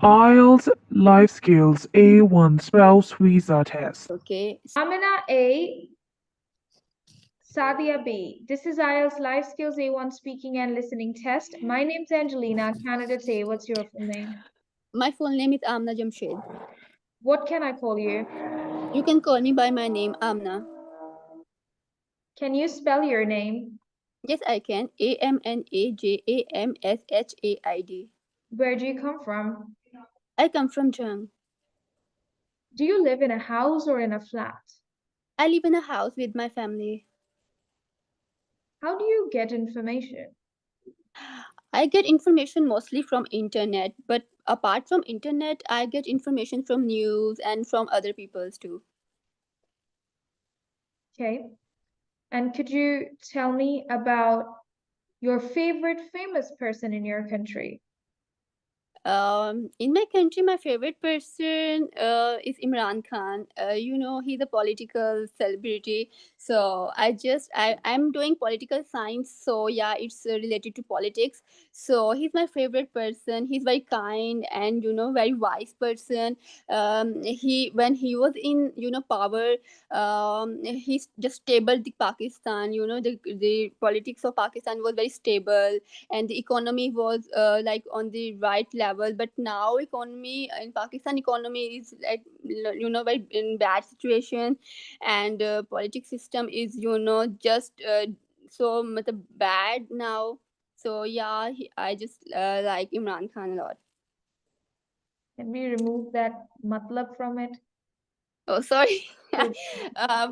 IELTS Life Skills A1 Spouse Visa Test. Okay. Amina A, Sadia B. This is IELTS Life Skills A1 Speaking and Listening Test. My name's Angelina. Candidate A, what's your full name? My full name is Amna Jamshed. What can I call you? You can call me by my name, Amna. Can you spell your name? Yes, I can. AMNAJAMSHAID. Where do you come from? I come from Jang. Do you live in a house or in a flat? I live in a house with my family. How do you get information? I get information mostly from internet, but apart from internet, I get information from news and from other people's too. Okay. And could you tell me about your favorite famous person in your country? In my country, my favorite person is Imran Khan. He's a political celebrity. So I'm doing political science. So yeah, it's related to politics. So he's my favorite person. He's very kind and very wise person. He when he was in power, he just stable the Pakistan. The politics of Pakistan was very stable, and the economy was like on the right level. But now economy in Pakistan, economy is like very in bad situation, and politics system is just so much bad now. So yeah, I just like Imran Khan a lot. Can we remove that matlab from it? Oh, sorry. So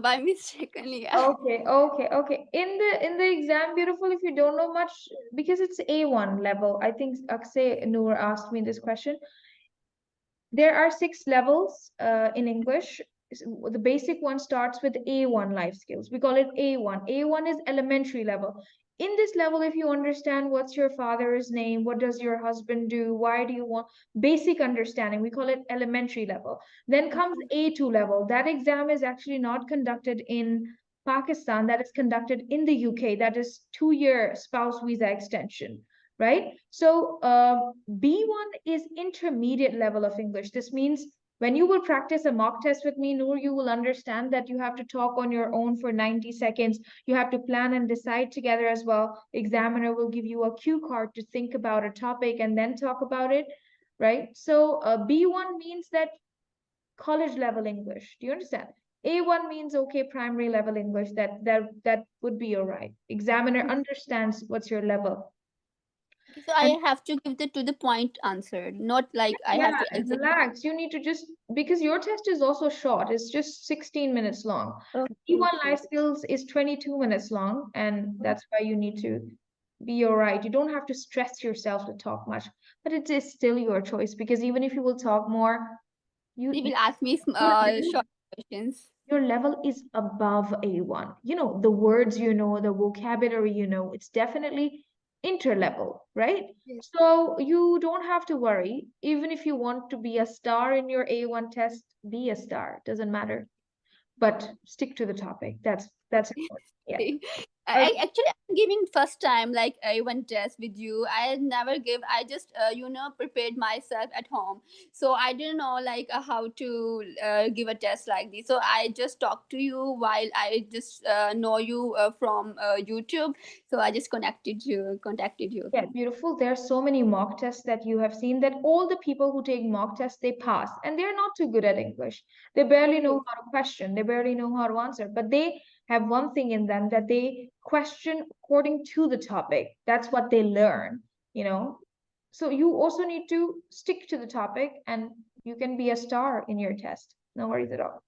By mistakenly. okay. In the exam, beautiful, if you don't know much, because it's A1 level. I think Akshay Noor asked me this question. There are 6 levels in English. The basic one starts with A1 life skills. We call it A1. A1 is elementary level. In this level, if you understand what's your father's name, what does your husband do, why do you want basic understanding, we call it elementary level. Then comes A2 level. That exam is actually not conducted in Pakistan, that is conducted in the UK. That is 2-year spouse visa extension, right? So B1 is intermediate level of English. This means when you will practice a mock test with me, Noor, you will understand that you have to talk on your own for 90 seconds. You have to plan and decide together as well. Examiner will give you a cue card to think about a topic and then talk about it, right? So B1 means that college level English. Do you understand? A1 means okay, primary level English. That would be all right. Examiner understands what's your level. Okay, so I And have to give the to the point answer, not like I yeah, have to exactly. relax. You need to just, because your test is also short, it's just 16 minutes long. Okay, E1 okay. Life Skills is 22 minutes long, and that's why you need to be all right. You don't have to stress yourself to talk much, but it is still your choice, because even if you will talk more, They you will ask me your level, short questions. your level is above A1. You know, the words you know, the vocabulary you know, it's definitely interlevel, right? Yes. So you don't have to worry. Even if you want to be a star in your A1 test, be a star. Doesn't matter. But stick to the topic. That's important. Yeah. Actually, I'm giving first time like I went test with you. I never give. I just prepared myself at home, so I didn't know like how to give a test like this. So I just talked to you while I just know you from YouTube. So I just contacted you. Yeah, beautiful. There are so many mock tests that you have seen that all the people who take mock tests, they pass, and they're not too good at English. They barely know Yes. how to question, they barely know how to answer, but they have one thing in them, that they question according to the topic. That's what they learn, you know. So you also need to stick to the topic, and you can be a star in your test. No worries at all.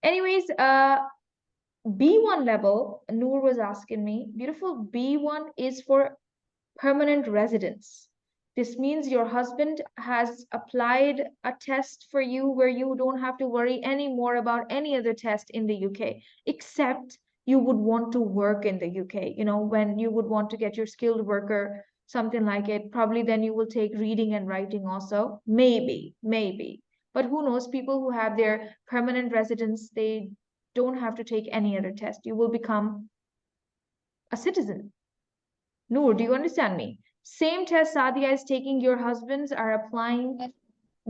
Anyways, B1 level, Noor was asking me, beautiful, B1 is for permanent residence. This means your husband has applied a test for you where you don't have to worry anymore about any other test in the UK, except you would want to work in the UK. You know, when you would want to get your skilled worker, something like it, probably then you will take reading and writing also. Maybe. But who knows? People who have their permanent residence, they don't have to take any other test. You will become a citizen. Noor, do you understand me? Same test Sadia is taking, your husbands are applying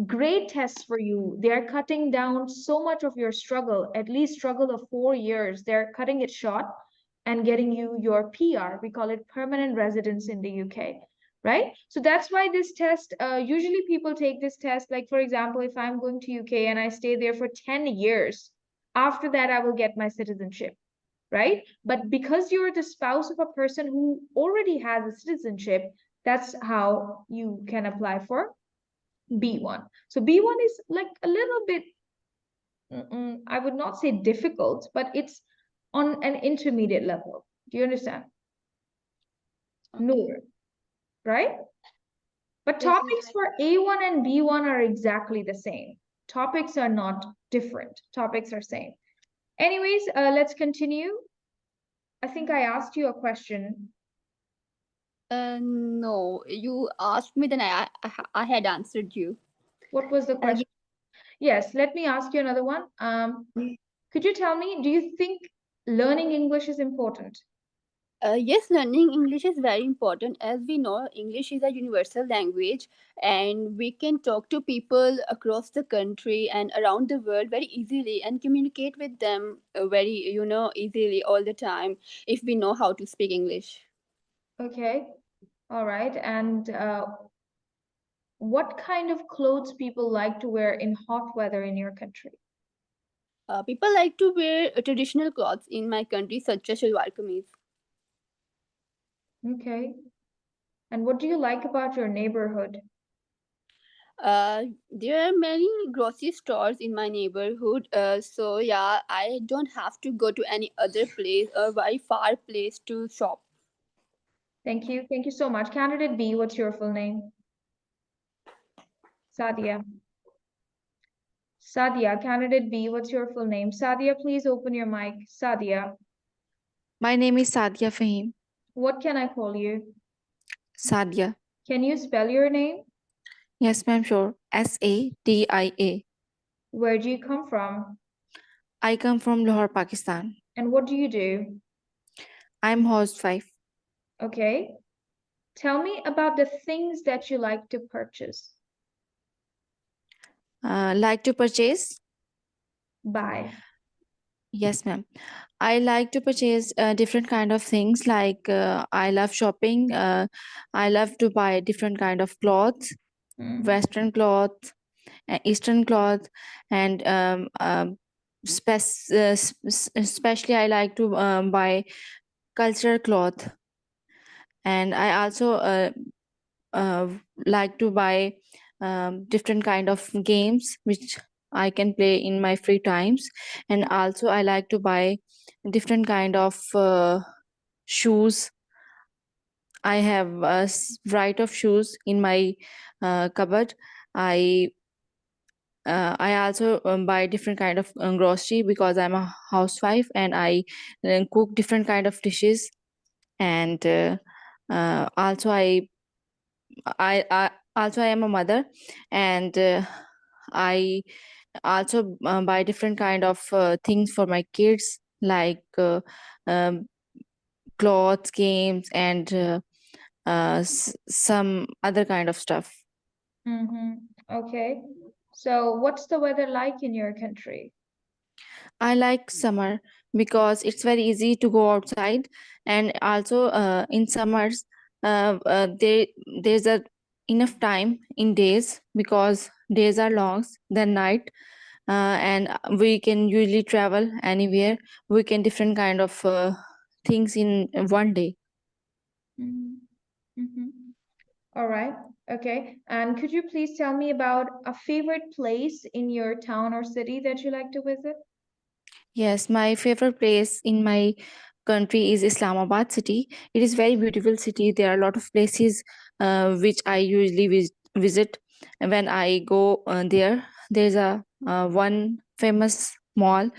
great tests for you. They're cutting down so much of your struggle, at least struggle of 4 years. They're cutting it short and getting you your PR. We call it permanent residence in the UK, right? So that's why this test, usually people take this test. Like, for example, if I'm going to UK and I stay there for 10 years, after that, I will get my citizenship, right? But because you're the spouse of a person who already has a citizenship, that's how you can apply for B1. So B1 is like a little bit, I would not say difficult, but it's on an intermediate level. Do you understand? Okay. Noor, right? But Yes, topics for A1 and B1 are exactly the same. Topics are not different. Topics are same. Anyways, let's continue. I think I asked you a question. No, you asked me, then I had answered you. What was the question? Yes, let me ask you another one. Could you tell me, do you think learning English is important? Yes, learning English is very important. As we know, English is a universal language, and we can talk to people across the country and around the world very easily and communicate with them very, easily all the time if we know how to speak English. Okay, all right. And what kind of clothes people like to wear in hot weather in your country? People like to wear traditional clothes in my country, such as shalwar kameez. Okay. And what do you like about your neighborhood? There are many grocery stores in my neighborhood, so yeah, I don't have to go to any other place or very far place to shop. Thank you. Thank you so much. Candidate B, what's your full name? Sadia. Sadia, candidate B, what's your full name? Sadia, please open your mic. Sadia, My name is Sadia Fahim. what can I call you? Sadia. Can you spell your name? Yes, ma'am, sure. Sadia. Where do you come from? I come from Lahore, Pakistan. And what do you do? I'm housewife. Okay. Tell me about the things that you like to purchase. Like to purchase? Buy. Yes, ma'am. I like to purchase different kind of things. Like I love shopping. I love to buy different kind of clothes, Western clothes, Eastern clothes, and especially I like to buy cultural cloth. And I also uh, like to buy different kind of games which I can play in my free times. And also I like to buy different kind of shoes. I have a variety of shoes in my cupboard. I I also buy different kind of grocery because I'm a housewife, and I cook different kind of dishes. And also I also I am a mother, and I also buy different kind of things for my kids, like um, clothes, games, and some other kind of stuff. Okay. So, what's the weather like in your country? I like summer because it's very easy to go outside, and also in summers there's a enough time in days because days are long than night. And we can usually travel anywhere. We can different kind of things in one day. Mm-hmm. All right. Okay. And could you please tell me about a favorite place in your town or city that you like to visit? Yes, my favorite place in my country is Islamabad city. It is very beautiful city. There are a lot of places which I usually visit when I go there. There's a one famous mall,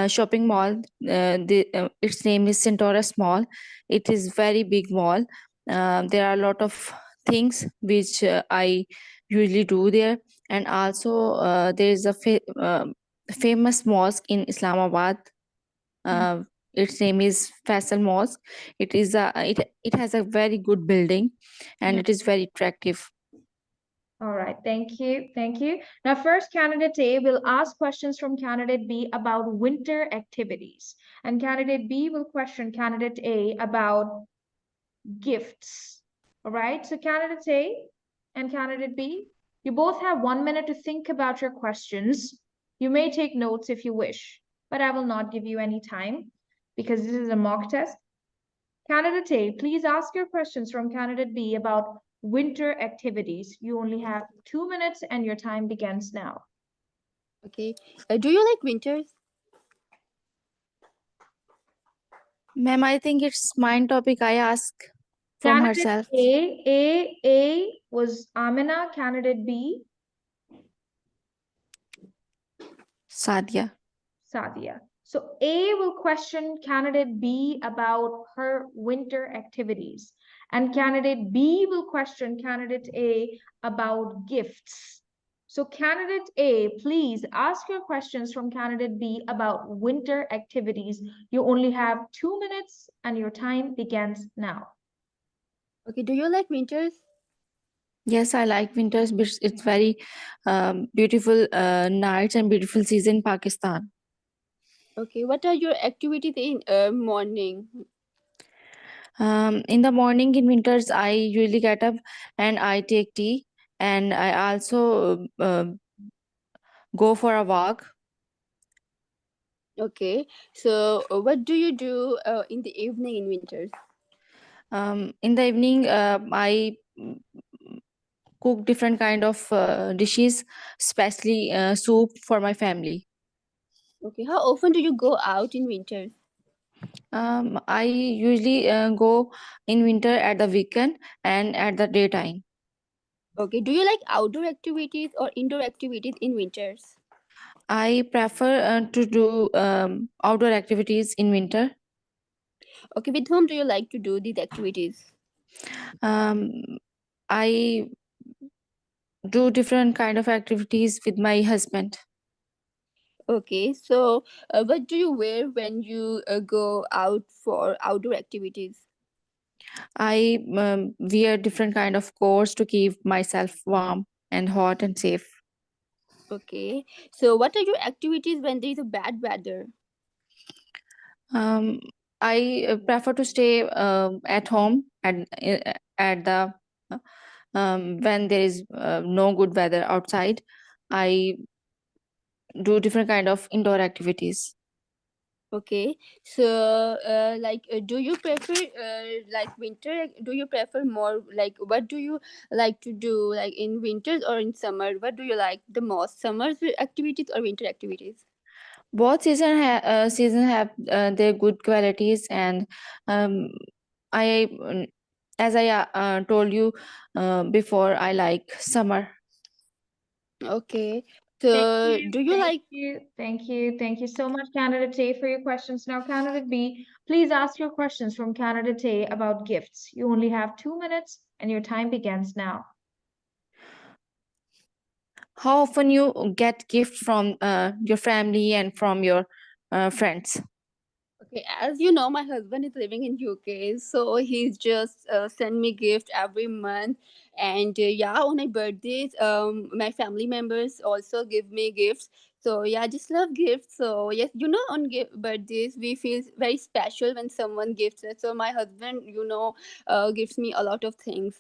shopping mall. Its name is Centaurus Mall. It is very big mall. There are a lot of things which I usually do there, and also there is a famous mosque in Islamabad. Uh, its name is Faisal Mosque. It has a very good building, and it is very attractive. All right, thank you, thank you. Now, first, candidate A will ask questions from candidate B about winter activities, and candidate B will question candidate A about gifts. All right, so candidate A and candidate B, you both have 1 minute to think about your questions. You may take notes if you wish, but I will not give you any time because this is a mock test. Candidate A, please ask your questions from candidate B about winter activities. You only have 2 minutes and your time begins now. Okay. Do you like winters? Ma'am, I think it's mine topic I ask from Candidate herself. A was Amina. Candidate B, Sadia. Sadia. So A will question candidate B about her winter activities, and candidate B will question candidate A about gifts. So candidate A, please ask your questions from candidate B about winter activities. You only have 2 minutes and your time begins now. Okay. Do you like winters? Yes, I like winters, but it's very beautiful nights and beautiful season in Pakistan. Okay. What are your activities in morning? In the morning in winters, I usually get up and I take tea, and I also go for a walk. Okay. So what do you do in the evening in winters? In the evening, I cook different kind of dishes, especially soup for my family. Okay. How often do you go out in winters? I usually go in winter at the weekend and at the daytime. Okay. Do you like outdoor activities or indoor activities in winters? I prefer to do outdoor activities in winter. Okay. With whom do you like to do these activities? Um, I do different kind of activities with my husband. Okay. So what do you wear when you go out for outdoor activities? I wear different kind of coats to keep myself warm and hot and safe. Okay. So what are your activities when there is a bad weather? Um, I prefer to stay at home at the when there is no good weather outside. I do different kind of indoor activities. Okay. So do you prefer like winter? Do you prefer more like what do you like to do like in winters or in summer? What do you like the most? Summer activities or winter activities? Both season have their good qualities, and um, I as I told you before, I like summer. Okay. Thank So you, do you thank like you, thank you, thank you so much, candidate A, for your questions. Now, candidate B, please ask your questions from candidate A about gifts. You only have 2 minutes and your time begins now. How often you get gift from your family and from your friends? Okay, as you know, my husband is living in UK, so he's just send me gift every month, and yeah, on my birthdays, my family members also give me gifts. So yeah, I just love gifts. So yes, you know, on birthdays, we feel very special when someone gifts us. So my husband, gives me a lot of things.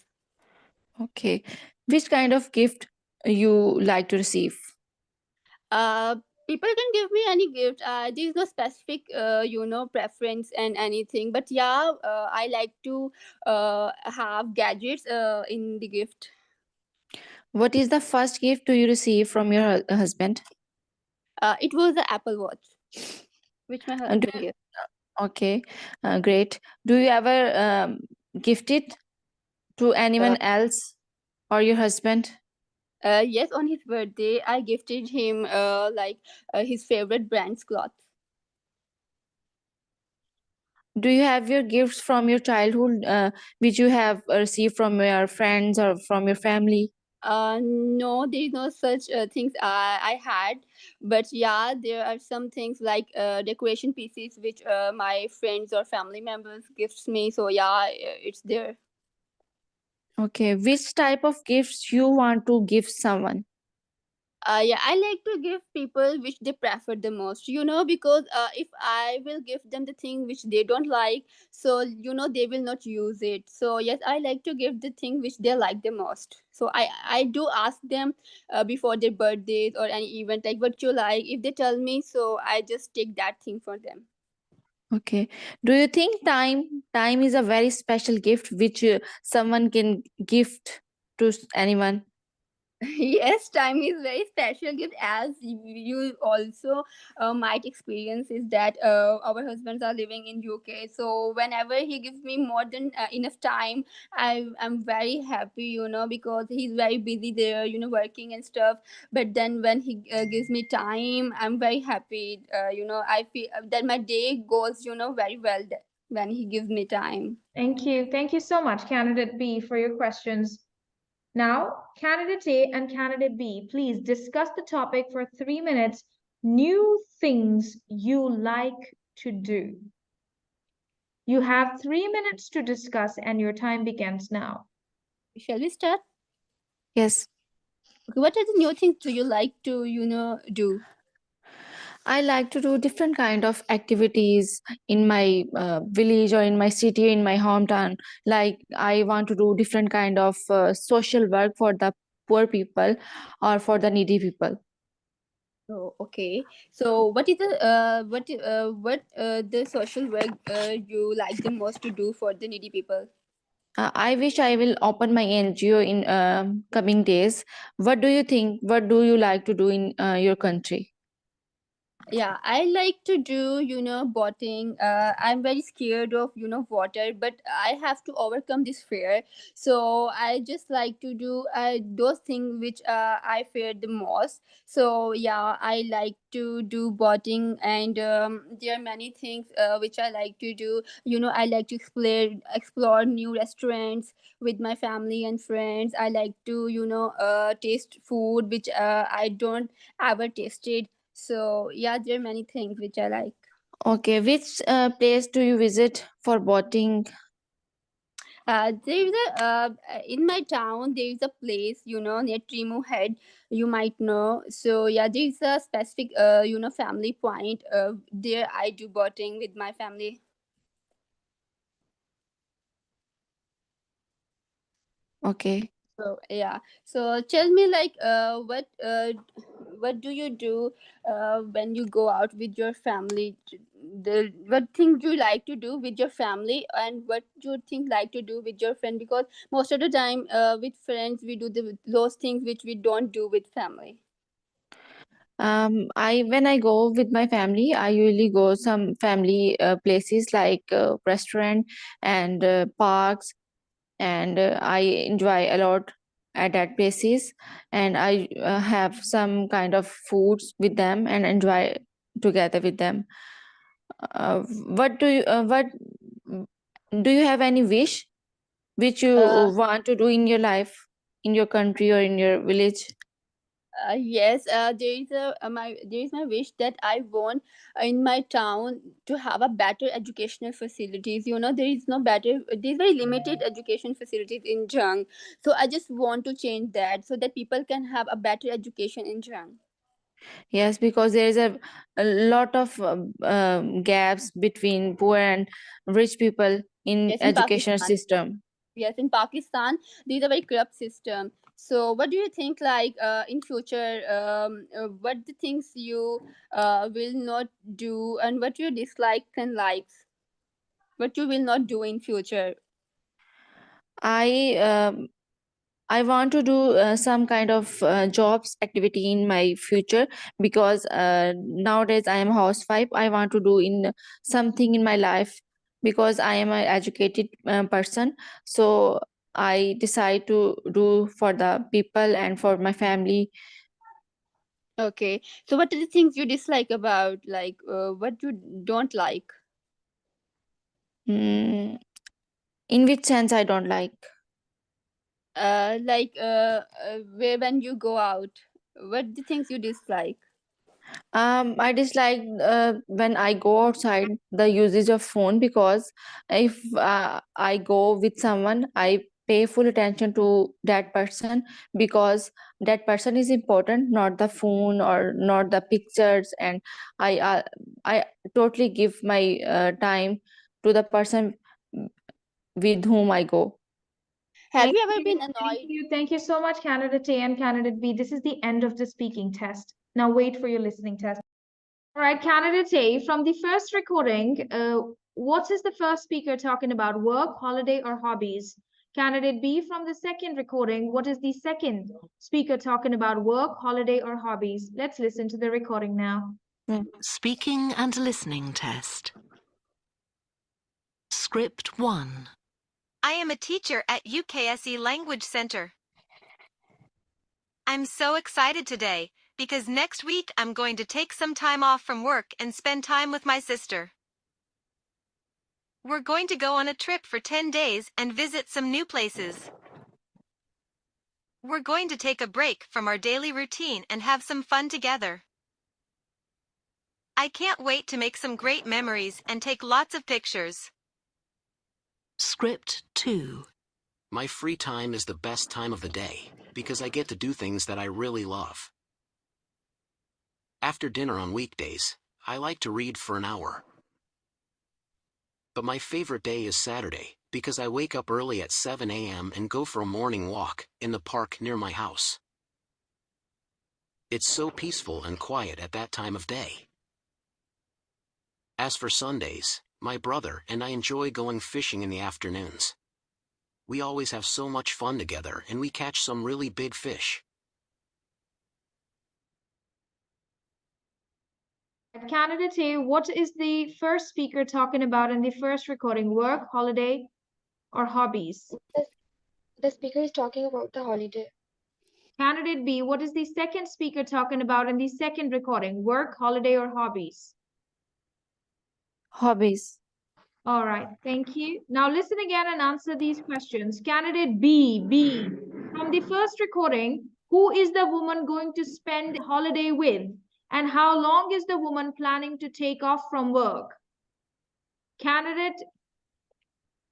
Okay, which kind of gift you like to receive? uh People can give me any gift. There's no specific preference and anything, but yeah, I like to have gadgets in the gift. What is the first gift do you receive from your husband? It was the Apple Watch which my Do husband you, gave. okay, great. Do you ever gift it to uh, anyone else or your husband? yes, on his birthday I gifted him his favorite brand's cloth. Do you have your gifts from your childhood, which you have received from your friends or from your family? No, there is no such things I had, but yeah, there are some things like decoration pieces which my friends or family members gifts me. So yeah, it's there. Okay, which type of gifts you want to give someone? Yeah, I like to give people which they prefer the most, because if I will give them the thing which they don't like, so they will not use it. So yes, I like to give the thing which they like the most. So I do ask them before their birthdays or any event, like what you like. If they tell me, so I just take that thing for them. Okay. Do you think time is a very special gift which someone can gift to anyone? Yes, time is very special gift, as you also might experience is that our husbands are living in UK. So whenever he gives me more than enough time, I'm very happy, because he's very busy there, working and stuff. But then when he gives me time, I'm very happy. I feel that my day goes, very well when he gives me time. Thank you. Thank you so much, candidate B, for your questions. Now, candidate A and candidate B, please discuss the topic for 3 minutes. New things you like to do. You have 3 minutes to discuss, and your time begins now. Shall we start? Yes. Okay, what are the new things do you like to, do? I like to do different kind of activities in my village or in my city, in my hometown. Like I want to do different kind of social work for the poor people or for the needy people. Oh, okay. So, what is the the social work you like the most to do for the needy people? I wish I will open my NGO in coming days. What do you think? What do you like to do in your country? Yeah, I like to do, boating. I'm very scared of, water, but I have to overcome this fear. So I just like to do those things which I fear the most. So yeah, I like to do boating, and there are many things which I like to do. I like to explore new restaurants with my family and friends. I like to, taste food which I don't ever tasted. So yeah, there are many things which I like. Okay, which place do you visit for boating? There is a in my town there is a place near Trimu Head. You might know. So yeah, there is a specific family point. There I do boating with my family. Okay. So yeah. So tell me, like, what do you do when you go out with your family? The what thing do you like to do with your family, and what do you think like to do with your friend? Because most of the time, with friends, we do those things which we don't do with family. I when I go with my family, I usually go some family places like restaurant and parks, and I enjoy a lot at that places, and I have some kind of foods with them and enjoy together with them. What do you have any wish which you Uh, want to do in your life, in your country or in your village? yes, there is my wish that I want in my town to have a better educational facilities. There is no better. There's very limited education facilities in Jung, so I just want to change that so that people can have a better education in Jung. Yes, because there is a lot of gaps between poor and rich people in Yes, in educational Pakistan. system. Yes, in Pakistan, there is a very corrupt system. So, what do you think? Like in future, what the things you will not do, and what you dislike and likes? What you will not do in future? I I want to do some kind of jobs activity in my future, because nowadays I am a housewife. I want to do in something in my life because I am an educated person. So I decide to do for the people and for my family. Okay. So, what are the things you dislike about, like, what you don't like? Mm, in which sense I don't like? Like, where when you go out, what the things you dislike? I dislike when I go outside the usage of phone, because if I go with someone, I pay full attention to that person, because that person is important, not the phone or not the pictures. And I totally give my time to the person with whom I go. Have Thank you ever been Thank annoyed? you. Thank you so much, candidate A and candidate B. This is the end of the speaking test. Now wait for your listening test. All right, candidate A, from the first recording, what is the first speaker talking about? Work, holiday, or hobbies? Candidate B, from the second recording, what is the second speaker talking about? Work, holiday, or hobbies? Let's listen to the recording now. Speaking and listening test. Script 1. I am a teacher at UKSE Language Center. I'm so excited today because next week I'm going to take some time off from work and spend time with my sister. We're going to go on a trip for 10 days and visit some new places. We're going to take a break from our daily routine and have some fun together. I can't wait to make some great memories and take lots of pictures. Script 2. My free time is the best time of the day because I get to do things that I really love. After dinner on weekdays, I like to read for an hour. But my favorite day is Saturday because I wake up early at 7 a.m. and go for a morning walk in the park near my house. It's so peaceful and quiet at that time of day. As for Sundays, my brother and I enjoy going fishing in the afternoons. We always have so much fun together and we catch some really big fish. Candidate A, what is the first speaker talking about in the first recording? Work, holiday, or hobbies? The speaker is talking about the holiday. Candidate B, what is the second speaker talking about in the second recording? Work, holiday, or hobbies? Hobbies. All right, thank you. Now listen again and answer these questions. Candidate B, from the first recording, who is the woman going to spend holiday with? And how long is the woman planning to take off from work? Candidate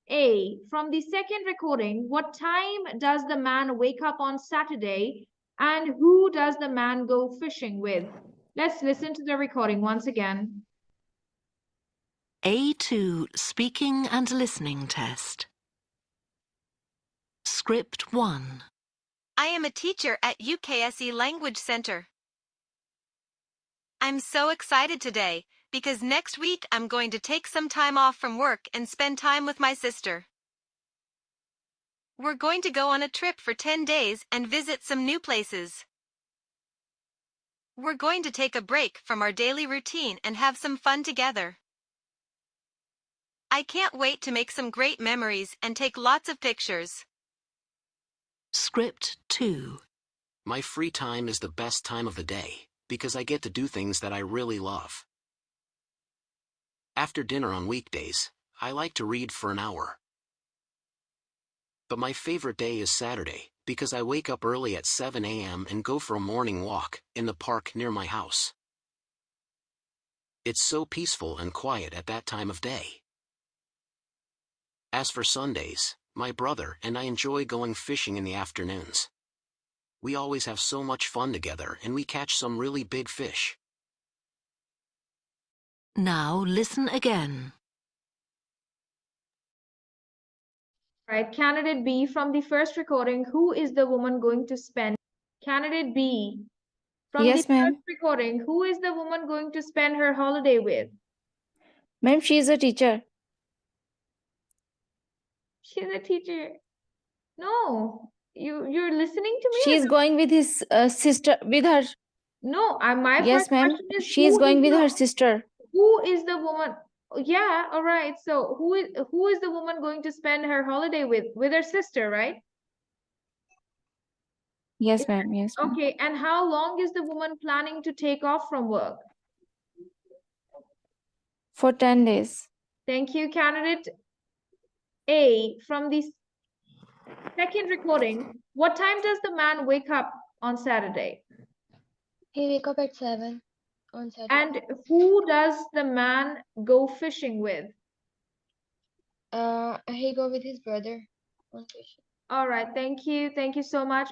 A, from the second recording, what time does the man wake up on Saturday? And who does the man go fishing with? Let's listen to the recording once again. A2 Speaking and Listening Test. Script 1. I am a teacher at UKSE Language Center. I'm so excited today because next week I'm going to take some time off from work and spend time with my sister. We're going to go on a trip for 10 days and visit some new places. We're going to take a break from our daily routine and have some fun together. I can't wait to make some great memories and take lots of pictures. Script 2. My free time is the best time of the day because I get to do things that I really love. After dinner on weekdays, I like to read for an hour. But my favorite day is Saturday because I wake up early at 7 a.m. and go for a morning walk in the park near my house. It's so peaceful and quiet at that time of day. As for Sundays, my brother and I enjoy going fishing in the afternoons. We always have so much fun together and we catch some really big fish. Now listen again. All right, candidate B, from the first recording, who is the woman going to spend? Candidate B, from Yes, the ma'am. first recording, who is the woman going to spend her holiday with? Ma'am, she is a teacher. She's a teacher. No, you're listening to me? She is going with his sister, with her. No, my Yes, first ma'am. question is She is going with her sister. who is the woman? Yeah, all right. So who is the woman going to spend her holiday with? With her sister, right? Yes, ma'am. Yes, ma'am. Okay, and how long is the woman planning to take off from work? For 10 days. Thank you, candidate A. From the second recording, what time does the man wake up on Saturday? He wake up at 7 on Saturday. And who does the man go fishing with? He go with his brother on fishing. All right. Thank you. Thank you so much.